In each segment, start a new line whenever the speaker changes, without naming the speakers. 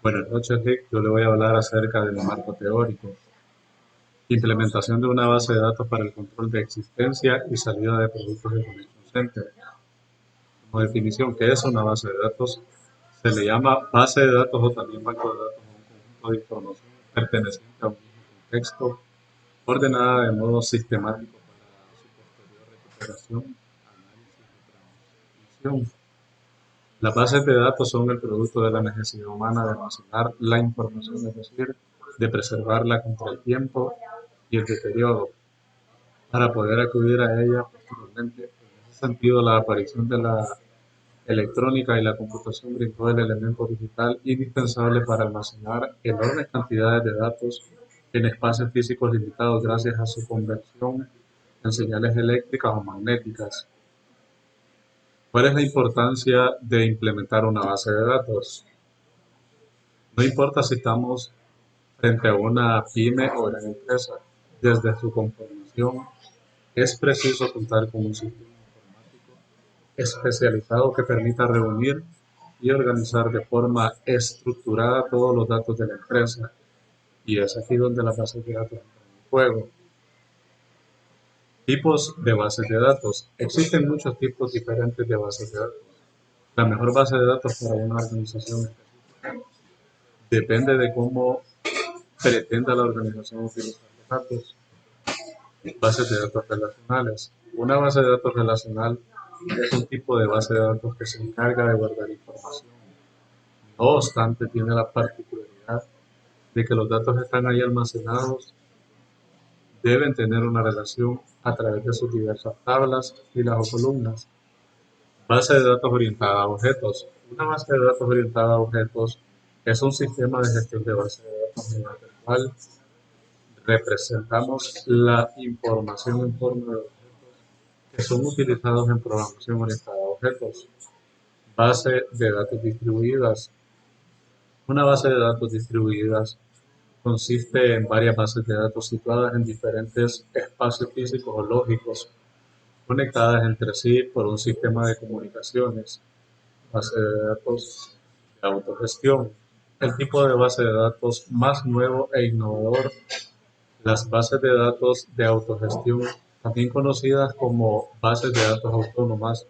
Buenas noches, Rick. Yo le voy a hablar acerca del marco teórico. Implementación de una base de datos para el control de existencia y salida de productos de Connection Center. Como definición, ¿qué es una base de datos? Se le llama base de datos o también banco de datos a un conjunto de información perteneciente a un mismo contexto, ordenada de modo sistemático para su posterior recuperación, análisis y transmisión. Las bases de datos son el producto de la necesidad humana de almacenar la información, es decir, de preservarla contra el tiempo y el deterioro, para poder acudir a ella posteriormente. En ese sentido, la aparición de la electrónica y la computación brindó el elemento digital indispensable para almacenar enormes cantidades de datos en espacios físicos limitados gracias a su conversión en señales eléctricas o magnéticas. ¿Cuál es la importancia de implementar una base de datos? No importa si estamos frente a una pyme o gran empresa, desde su conformación es preciso contar con un sistema informático especializado que permita reunir y organizar de forma estructurada todos los datos de la empresa. Y es aquí donde las bases de datos entran en juego. Tipos de bases de datos. Existen muchos tipos diferentes de bases de datos. La mejor base de datos para una organización depende de cómo pretenda la organización utilizar los datos. Bases de datos relacionales. Una base de datos relacional es un tipo de base de datos que se encarga de guardar información. No obstante, tiene la particularidad de que los datos están ahí almacenados, deben tener una relación a través de sus diversas tablas, filas o columnas. Base de datos orientada a objetos. Una base de datos orientada a objetos es un sistema de gestión de base de datos mediante el cual representamos la información en forma de objetos que son utilizados en programación orientada a objetos. Base de datos distribuidas. Una base de datos distribuidas consiste en varias bases de datos situadas en diferentes espacios físicos o lógicos, conectadas entre sí por un sistema de comunicaciones. Base de datos de autogestión. El tipo de base de datos más nuevo e innovador, las bases de datos de autogestión, también conocidas como bases de datos autónomas,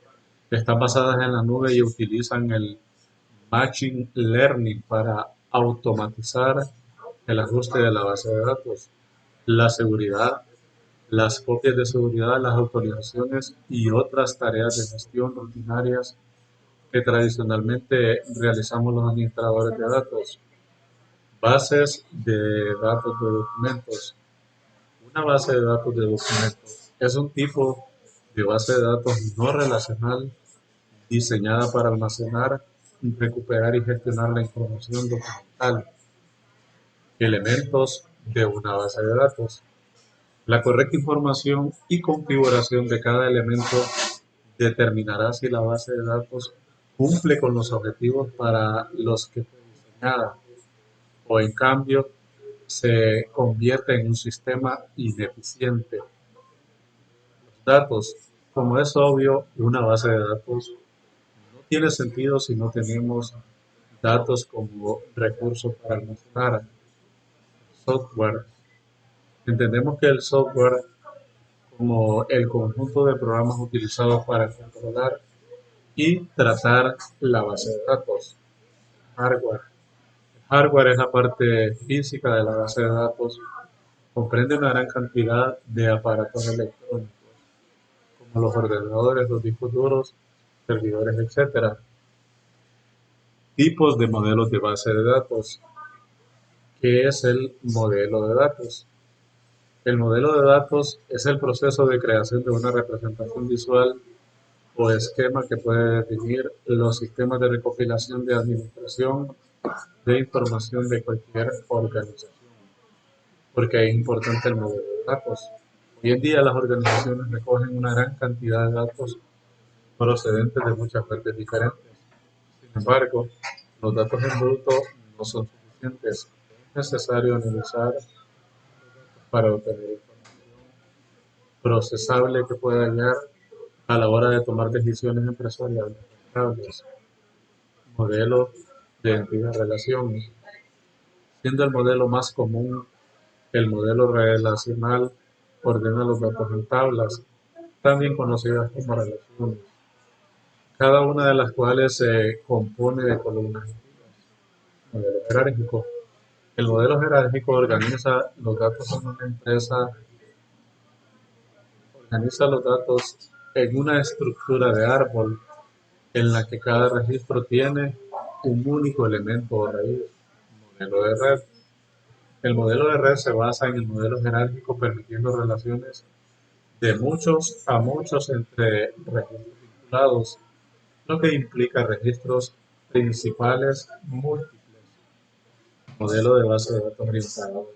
están basadas en la nube y utilizan el Machine Learning para automatizar el ajuste de la base de datos, la seguridad, las copias de seguridad, las autorizaciones y otras tareas de gestión rutinarias que tradicionalmente realizamos los administradores de datos. Bases de datos de documentos. Una base de datos de documentos es un tipo de base de datos no relacional diseñada para almacenar, recuperar y gestionar la información documental. Elementos de una base de datos. La correcta información y configuración de cada elemento determinará si la base de datos cumple con los objetivos para los que fue diseñada o en cambio se convierte en un sistema ineficiente. Los datos, como es obvio, una base de datos no tiene sentido si no tenemos datos como recursos para almacenar. Software. Entendemos que el software como el conjunto de programas utilizados para controlar y tratar la base de datos. Hardware. El hardware es la parte física de la base de datos. Comprende una gran cantidad de aparatos electrónicos, como los ordenadores, los discos duros, servidores, etc. Tipos de modelos de base de datos. ¿Qué es el modelo de datos? El modelo de datos es el proceso de creación de una representación visual o esquema que puede definir los sistemas de recopilación de administración de información de cualquier organización. Porque es importante el modelo de datos. Hoy en día las organizaciones recogen una gran cantidad de datos procedentes de muchas fuentes diferentes. Sin embargo, los datos en bruto no son suficientes. Es necesario analizar para obtener información procesable que pueda hallar a la hora de tomar decisiones empresariales rentables. Modelo de entidad-relación. Siendo el modelo más común, el modelo relacional ordena los datos en tablas, también conocidas como relaciones, cada una de las cuales se compone de columnas y filas. Modelo jerárquico. El modelo jerárquico organiza los datos en una estructura de árbol en la que cada registro tiene un único elemento o raíz. Modelo de red. El modelo de red se basa en el modelo jerárquico permitiendo relaciones de muchos a muchos entre registros vinculados, lo que implica registros principales múltiples. Modelo de base de datos orientado.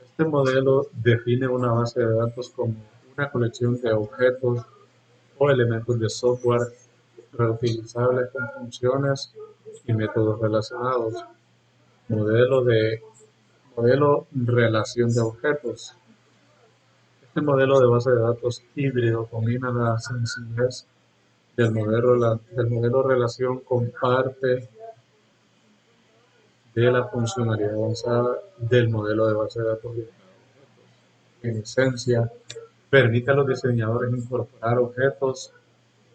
Este modelo define una base de datos como una colección de objetos o elementos de software reutilizables con funciones y métodos relacionados. Modelo de modelo relación de objetos. Este modelo de base de datos híbrido combina la sencillez del modelo relación con parte de la funcionalidad avanzada del modelo de base de datos orientado. En esencia, permite a los diseñadores incorporar objetos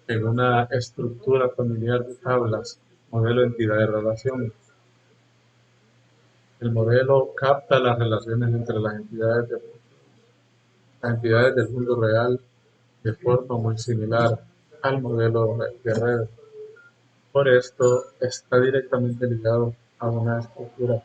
en una estructura familiar de tablas, modelo entidad de relación. El modelo capta las relaciones entre las entidades del mundo real de forma muy similar al modelo de red. Por esto, está directamente ligado a una estructura